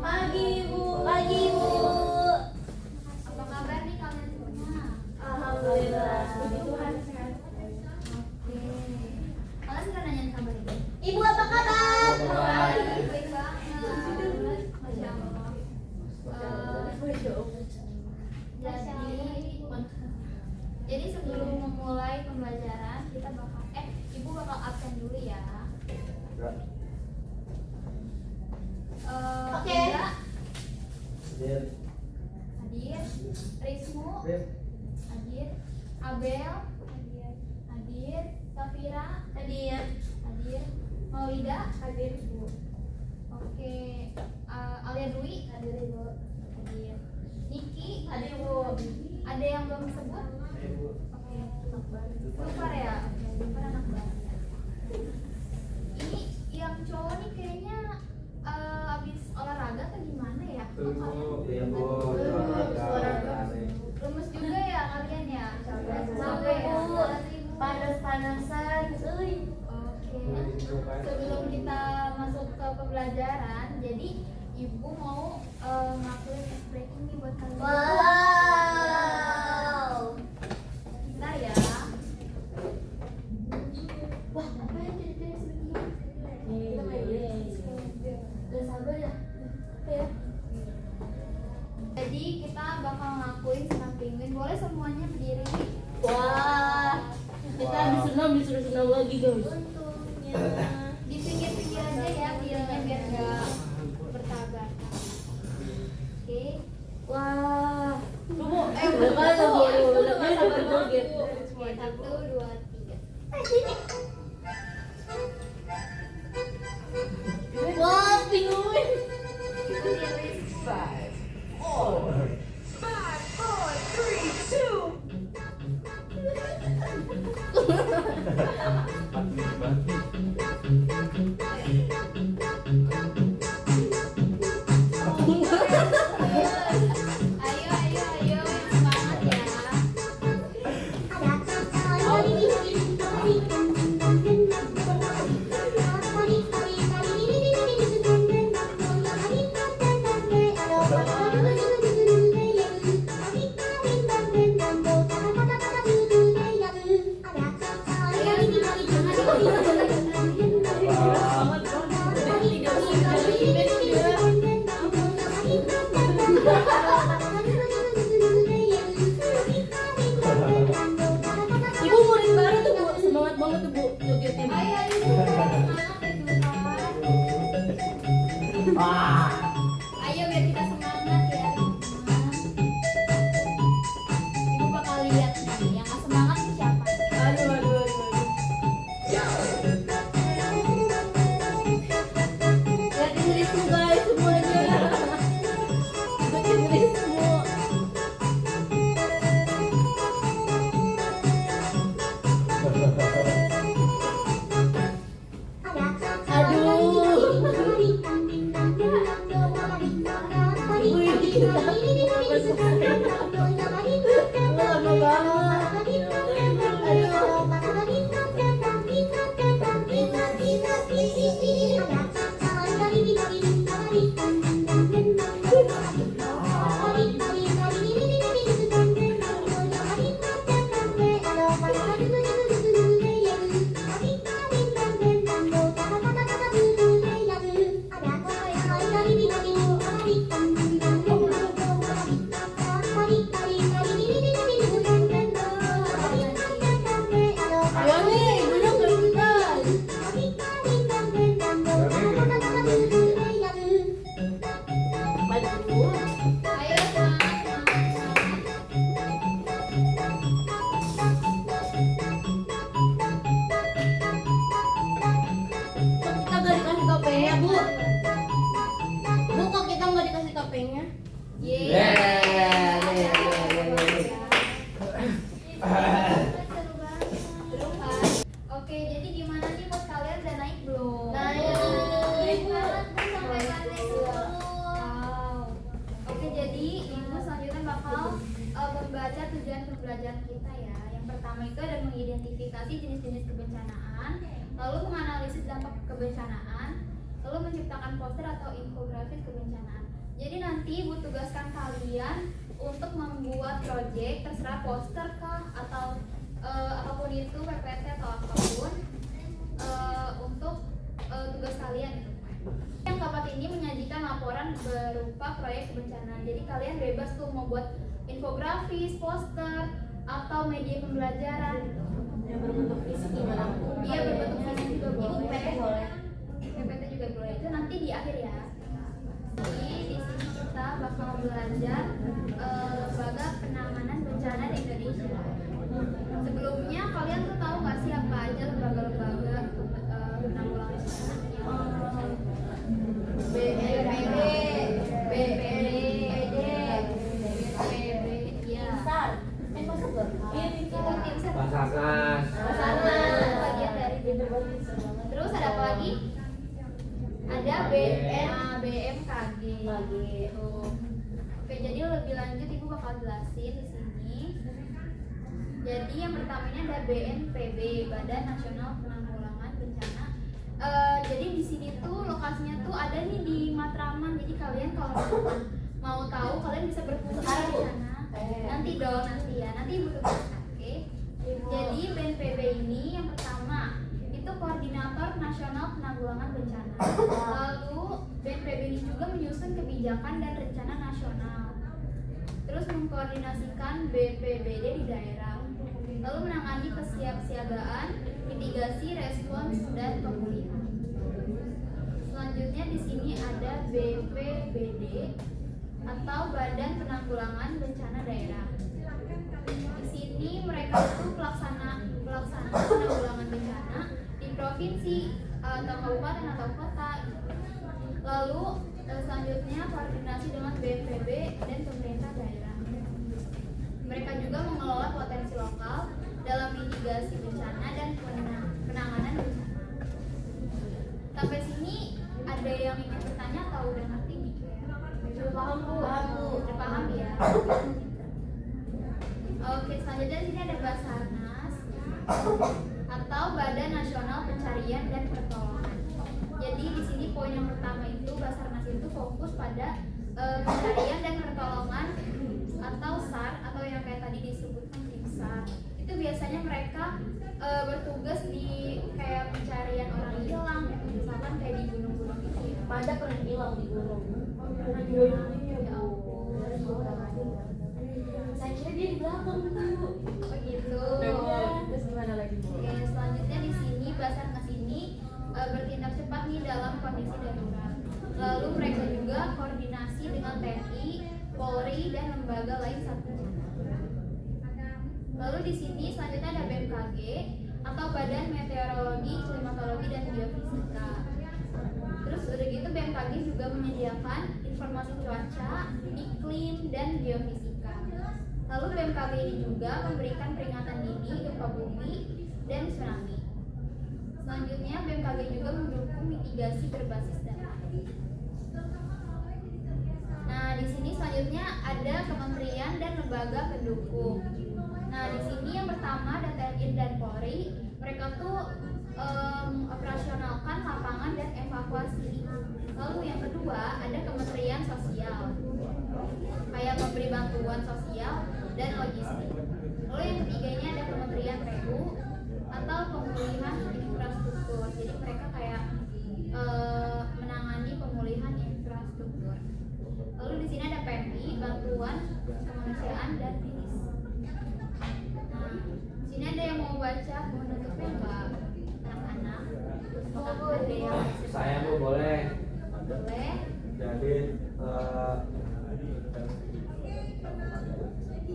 Pagi Ibu. Pagi Ibu. Apa kabar nih kalian semua? Alhamdulillah. Puji Tuhan sehat. Oke. Kalian nggak nanyain kabar Ibu? Ibu apa kabar? Baik banget. Masya Allah. Jadi sebelum memulai pembelajaran kita bakal Ibu bakal absen dulu ya. Oke. Indra, hadir. Rismu hadir. Abel hadir. Safira hadir. Maulida hadir Bu. Oke. Alia Dwi hadir Ibu. Hadir. Niki hadir Bu. Ada yang belum disebut? Oke, anak baru. Lupa ya? Oke, lupa anak baru. Ini yang cowok nih kayaknya habis olahraga atau gimana ya? Lemes juga ya kalian ya? Capek ya? Panas-panasan. Oke. Sebelum kita masuk ke pembelajaran, jadi Ibu mau ngelakuin ice breaking nih buat kalian. Wow. Bentar ya. Wah, apa ya jadi Kita main game. Gak sabar ya. Ya. Jadi kita bakal ngelakuin senam penguin. Boleh semuanya berdiri. Wah. Kita disuruh senam lagi guys. Untungnya di pinggir-pinggir aja ya biar nggak bertabrakan. Oke. Wah. Udah Udah sabar joget. Oke, 1, 2, 3. Wah, penguin. Ayo, semangat ya. Ibu murid baru tuh Bu, semangat banget tuh Bu jogetin. Ayo, semangat ya Tuhan. Ayo biar kita semangat ya teman-teman. Ibu bakal lihat nih yang gak semangat tuh siapa. Aduh. Lihatin Rizmu guys semuanya. Lihatin Rizmu. Aduh. Ibu ini lama banget. Ya nih, ibunya kerebutan. Maju. Ayo semangat. Kok kita nggak dikasih topengnya Bu? Bu, kok kita nggak dikasih topengnya? Seru banget. Oke, jadi gimana nih buat kalian udah naik belum? Naik. Sampai lantai 10. Wow. Oke, jadi Ibu selanjutnya bakal membaca tujuan pembelajaran kita ya. Yang pertama itu ada mengidentifikasi jenis-jenis kebencanaan, lalu menganalisis dampak kebencanaan, lalu menciptakan poster atau infografis kebencanaan. Jadi nanti Ibu tugaskan kalian untuk membuat project, terserah poster kah atau apapun itu, PPT atau apapun, untuk tugas kalian. Yang keempat ini menyajikan laporan berupa proyek kebencanaan. Jadi kalian bebas tuh mau buat infografis, poster, atau media pembelajaran. Yang berbentuk fisik gimana? Iya, berbentuk fisik juga Ibu boleh. PPT boleh. PPT juga boleh. Itu nanti di akhir ya. Jadi di sini kita bakal belajar lembaga penanganan bencana di Indonesia. Sebelumnya kalian tuh tahu nggak sih apa aja lembaga-lembaga penanggulangan bencana? BPBD, BPD, ya. Besar. Masa besar? Itu tim SAR. Basarnas. Basarnas, bagian dari Terus ada apa lagi? Ada BMKG. Tuh. Oke, jadi lebih lanjut Ibu bakal jelasin di sini. Jadi yang pertama ini ada BNPB, Badan Nasional Penanggulangan Bencana. Jadi di sini tuh lokasinya tuh ada nih di Matraman. Jadi kalian kalau mau tahu kalian bisa berkunjung di sana. Nanti dong, nanti ya. Nanti Ibu tugaskan, oke? Jadi BNPB ini yang pertama itu Koordinator Nasional Penanggulangan Bencana. Lalu BNPB ini juga menyusun kebijakan dan rencana nasional. Terus mengkoordinasikan BPBD di daerah. Lalu menangani kesiapsiagaan, mitigasi, respons, dan pemulihan. Selanjutnya di sini ada BPBD atau Badan Penanggulangan Bencana Daerah. Di sini mereka itu pelaksana penanggulangan bencana di provinsi atau kabupaten atau kota. Lalu selanjutnya koordinasi dengan BNPB dan pemerintah daerah. Mereka juga mengelola potensi lokal dalam mitigasi bencana dan penanganan bencana. Sampai sini ada yang ingin bertanya atau udah ngerti nih? Udah paham Bu? Udah paham ya? Oke, selanjutnya di sini ada Basarnas atau Badan Nasional Pencarian dan Pertolongan. Jadi di sini poin yang pertama itu Basarnas itu fokus pada pencarian dan pertolongan atau SAR atau yang kayak tadi disebutkan tim SAR. Itu biasanya mereka bertugas di kayak pencarian orang hilang, misalkan kayak di gunung-gunung gitu ya. Pada pernah hilang di gunung. Ya ampun. Saya kira dia di belakang Bu. Oh gitu. Terus gimana lagi Bu? Oke, selanjutnya di sini Basarnas ini bertindak cepat nih dalam kondisi darurat. Lalu mereka juga koordinasi dengan TNI, Polri dan lembaga lain saat bencana. Lalu di sini selanjutnya ada BMKG atau Badan Meteorologi, Klimatologi dan Geofisika. Terus udah gitu BMKG juga menyediakan informasi cuaca, iklim dan geofisika. Lalu BMKG ini juga memberikan peringatan dini gempa bumi dan tsunami. Selanjutnya BMKG juga mendukung mitigasi berbasis data. Nah, di sini selanjutnya ada kementerian dan lembaga pendukung. Nah, di sini yang pertama ada TNI dan Polri. Mereka tuh operasionalkan lapangan dan evakuasi. Lalu yang kedua ada Kementerian Sosial, kayak memberi bantuan sosial dan logistik. Lalu yang ketiganya ada Kementerian PU atau pemulihan infrastruktur. Jadi mereka kayak menangani pemulihan infrastruktur. Lalu di sini ada PMI, bantuan kemanusiaan dan medis. Nah, sini ada yang mau baca penutupnya Mbak anak-anak. Ada yang Saya mau boleh. boleh.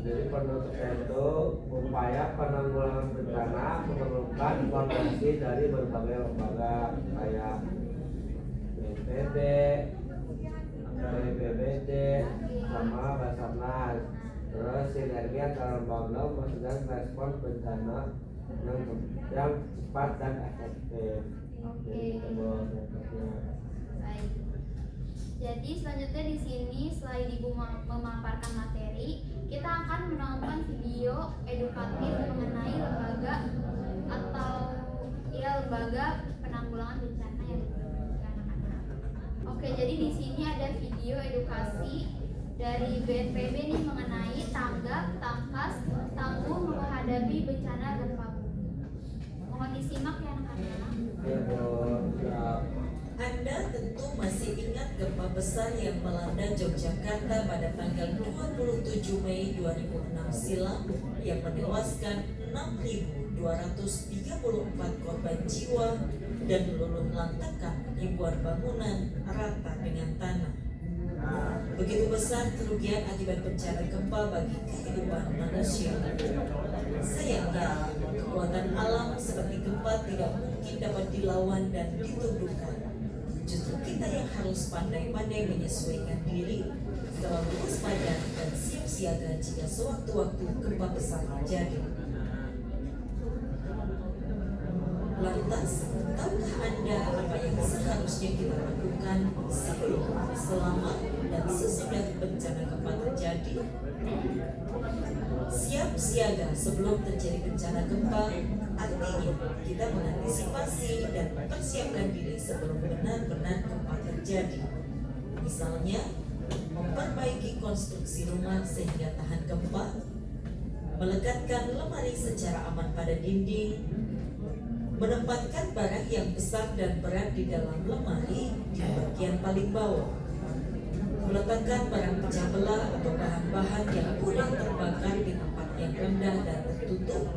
Jadi penutupnya itu upaya penanggulangan bencana memerlukan koordinasi dari berbagai lembaga kayak BNPB, BPBD, sama Basarnas. Terus sinergi antara lembaga maksudnya respon bencana yang cepat dan efektif. Oke. Jadi, Baik. Jadi selanjutnya di sini selain Ibu memaparkan materi, kita akan menonton video edukatif mengenai lembaga atau lembaga penanggulangan bencana yang diberikan anak-anak. Oke, jadi di sini ada video edukasi dari BNPB nih mengenai tanggap, tangkas, tangguh menghadapi bencana gempa bumi. Mohon disimak ya anak-anak. Ya, Bu. Siap. Anda tentu masih ingat gempa besar yang melanda Yogyakarta pada tanggal 27 Mei 2006 silam yang menewaskan 6.234 korban jiwa dan meluluh lantakan ribuan bangunan rata dengan tanah. Begitu besar kerugian akibat bencana gempa bagi kehidupan manusia. Sayangnya, kekuatan alam seperti gempa tidak mungkin dapat dilawan dan ditundukkan. Justru kita yang harus pandai-pandai menyesuaikan diri, selalu waspada dan siap siaga jika sewaktu-waktu gempa besar terjadi. Lantas, tahukah Anda apa yang seharusnya kita lakukan sebelum, selama, dan sesudah bencana gempa terjadi? Siap siaga sebelum terjadi bencana gempa artinya kita mengantisipasi dan mempersiapkan diri sebelum benar-benar gempa terjadi. Misalnya, memperbaiki konstruksi rumah sehingga tahan gempa, melekatkan lemari secara aman pada dinding, menempatkan barang yang besar dan berat di dalam lemari di bagian paling bawah, meletakkan barang pecah belah atau bahan-bahan yang mudah terbakar di tempat yang rendah dan tertutup,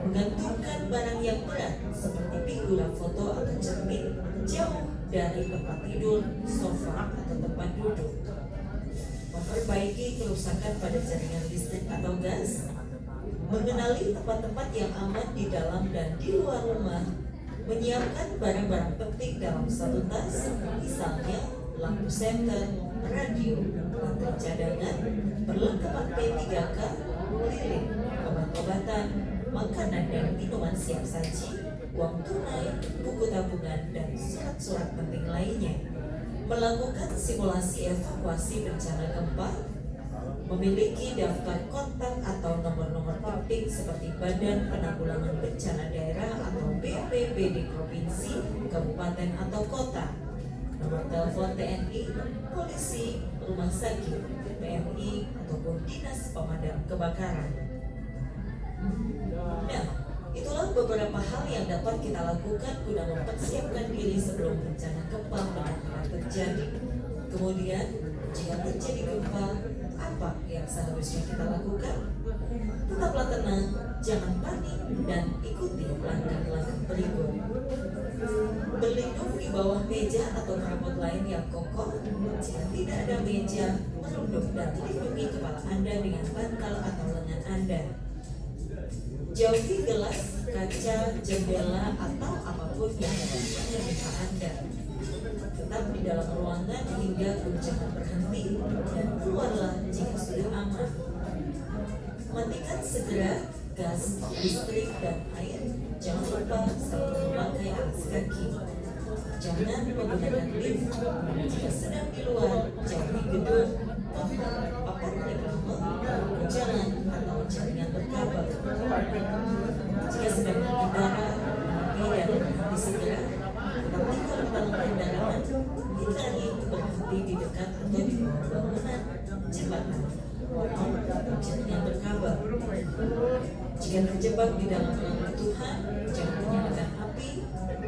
menggantungkan barang yang berat seperti figura foto atau cermin jauh dari tempat tidur, sofa, atau tempat duduk, memperbaiki kerusakan pada jaringan listrik atau gas, mengenali tempat-tempat yang aman di dalam dan di luar rumah, menyiapkan barang-barang penting dalam satu tas, misalnya lampu senter, radio, baterai cadangan, perlengkapan P3K, lilin, obat-obatan, makanan dan minuman siap saji, uang tunai, buku tabungan, dan surat-surat penting lainnya. Melakukan simulasi evakuasi bencana gempa, memiliki daftar kontak atau nomor-nomor penting seperti Badan Penanggulangan Bencana Daerah atau BPBD provinsi, kabupaten atau kota, nomor telepon TNI, polisi, rumah sakit, PMI ataupun dinas pemadam kebakaran. Nah, itulah beberapa hal yang dapat kita lakukan guna mempersiapkan diri sebelum bencana gempa benar-benar terjadi. Kemudian, jika terjadi gempa, apa yang seharusnya kita lakukan? Tetaplah tenang, jangan panik, dan ikuti langkah-langkah berikut. Berlindung di bawah meja atau perabot lain yang kokoh. Jika tidak ada meja, merunduk dan lindungi kepala Anda dengan bantal atau lengan Anda. Jauhi gelas, kaca, jendela, atau apapun yang mengenai muka Anda. Tetap di dalam ruangan hingga guncangan berhenti dan keluarlah jika sudah aman. Matikan segera gas, listrik, dan air. Jangan lupa selalu memakai alas kaki. Jangan menggunakan lift. Jika sedang di luar, jauhi gedung, papan reklame, jalan, atau jaringan berkabel. Jika sedang berkendara, dan berhenti segera. Tetapi kalau dalam kendaraan, hindari berhenti di dekat atau di bawah bangunan, jembatan, pohon, atau jaringan berkabel. Jika terjebak di dalam reruntuhan, jangan menyalakan api,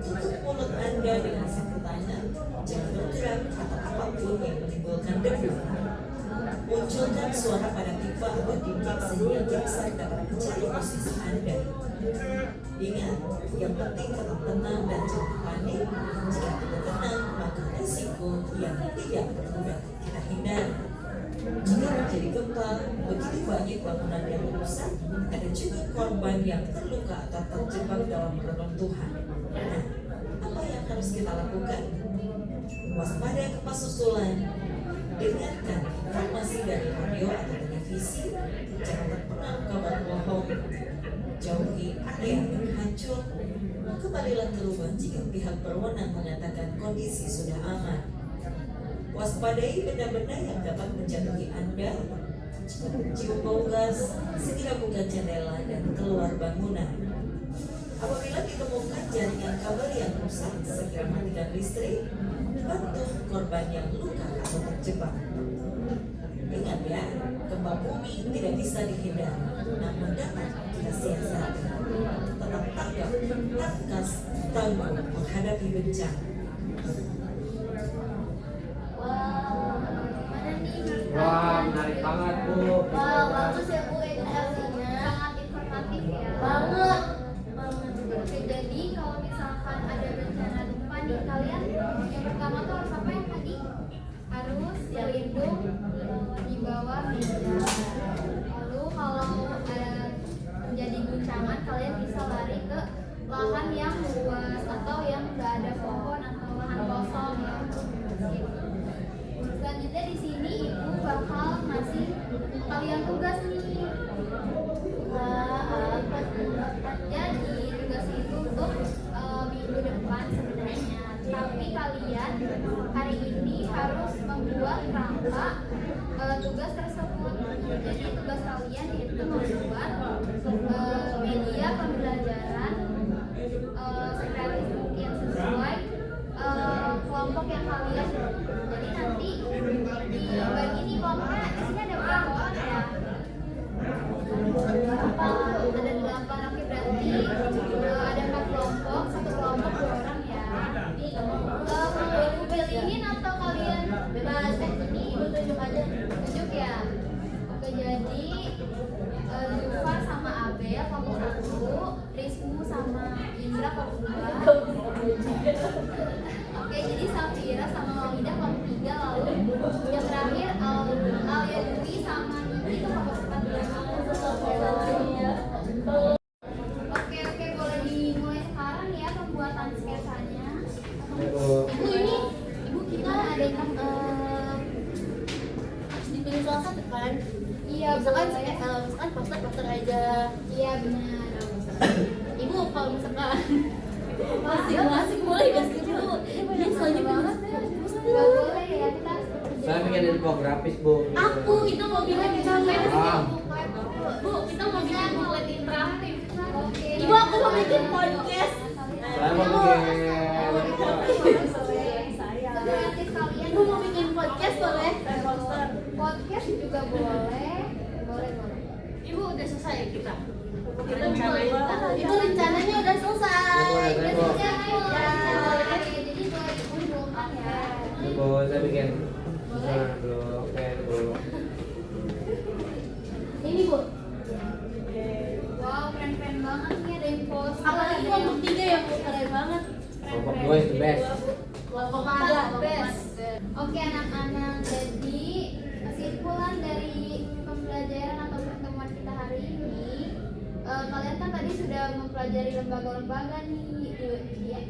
tutup mulut Anda dengan sapu tangan, jangan bergerak atau apapun yang menimbulkan debu. Munculkan suara pada pipa atau dinding sehingga tim SAR dapat mencari posisi Anda. Ingat, yang penting tetap tenang dan jangan panik. Jika tidak tenang, maka resiko yang tidak mudah kita hindari. Jika terjadi gempa, begitu banyak bangunan yang rusak, ada juga korban yang terluka atau terjebak dalam reruntuhan. Nah, apa yang harus kita lakukan? Waspada gempa susulan, dengarkan informasi dari radio atau televisi, jangan terpengaruh kabar bohong, jauhi area yang hancur, kembalilah ke rumah jika pihak berwenang mengatakan kondisi sudah aman. Waspadai benda-benda yang dapat menjatuhi Anda. Jika tercium bau gas, segera buka jendela dan keluar bangunan. Apabila ditemukan jaringan kabel yang rusak, segera matikan listrik. membantu korban yang luka atau terjebak. Ingat ya, gempa bumi tidak bisa dihindari, namun dapat kita siasati. Tetap tanggap, tangkas, tangguh menghadapi bencana. Wow, gimana nih menurut Wah, kalian? menarik banget Bu. Wah, bagus ya Bu edukasinya. Sangat informatif ya. Banget. Oke, jadi kalau misalkan ada bencana gempa nih, kalian yang pertama tuh harus apa yang tadi? Harus berlindung di bawah meja. Lalu kalau terjadi guncangan, kalian bisa lari ke lahan yang luas atau yang nggak ada pohon atau lahan kosong ya. Selanjutnya di sini ibu bakal ngasih kalian tugas nih. Apa tuh? Jadi tugas itu untuk minggu depan sebenarnya. Tapi kalian hari ini harus membuat kerangka tugas tersebut. Jadi tugas kalian itu membuat media pembelajaran sekreatif mungkin sesuai kelompok yang kalian. Jadi nanti dibagi nih kelompoknya. Di sini ada berapa orang ya? Ada 8, oke berarti ada 4 kelompok, satu kelompok 2 orang ya. Mau ibu pilihin atau kalian bebas? Ini ibu tunjuk aja. Tunjuk ya. Oke, jadi Zufar sama Abel kelompok 1, Rizmu sama Indra kelompok 2. Oke, jadi Safira sama Maulidah kelompok 3, lalu yang terakhir Alia Dwi sama Niki itu kelompok 4. Oke, boleh dimulai sekarang ya pembuatan sketsanya. Bu. Ibu ini, ibu kita ada yang harus dipilih salah satu kan? Iya, Misalkan boleh. misalkan poster aja. Iya benar. Ibu kalau misalkan masing-masing boleh gak sih Bu? Ini soalnya banget. Gak boleh ya kita. Saya bikin infografis Bu. Aku kita mau bikin buku. Ah. Bu, kita mau bikin buku interaktif. Oke. Ibu aku mau bikin podcast. Saya mau bikin. Kreatif kalian. Ibu mau bikin podcast boleh? Podcast juga boleh. Boleh. Ibu udah selesai kita. Itu rencananya udah selesai. Udah selesai, Bu. Jadi boleh dikumpulkan ya. Ini Bu, saya bikin. Nah, dulu. Oke, Bu. Ini Bu. Wow, keren banget nih, ada yang poster. Apalagi kelompok 3 ya Bu, keren banget. Kelompok 2 is the best. Kelompok Ada 4 best. Oke anak-anak, jadi kesimpulan dari pembelajaran atau pertemuan kita hari ini, kalian kan tadi sudah mempelajari lembaga-lembaga nih,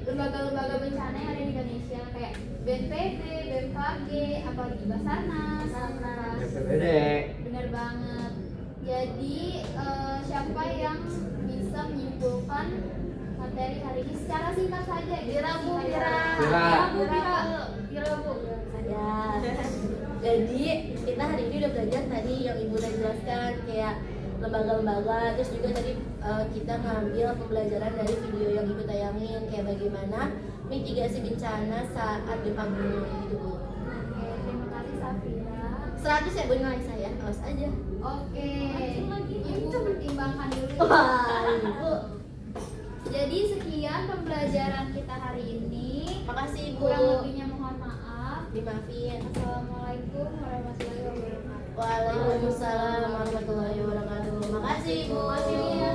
lembaga-lembaga bencana yang ada di Indonesia kayak BNPB, BMKG, apalagi Basarnas, BPBD. benar banget. Jadi siapa yang bisa menyimpulkan materi hari ini secara singkat saja? Vira, Bu, Vira. Vira, Bu. Ya. Jadi kita hari ini udah belajar tadi yang Ibu udah jelaskan kayak lembaga-lembaga, terus juga tadi kita ngambil pembelajaran dari video yang Ibu tayangin kayak bagaimana mitigasi bencana saat gempa bumi gitu Bu. Oke, terima kasih Safira. 100 ya Bu nilai saya, awas aja. Oke, Ibu pertimbangkan dulu. Wah, Ibu. Jadi sekian pembelajaran kita hari ini. Makasih Ibu. Kurang lebihnya mohon maaf. Dimaafin. Assalamualaikum warahmatullahi wabarakatuh. Waalaikumsalam warahmatullahi wabarakatuh. Makasih Ibu. Terima kasih ya.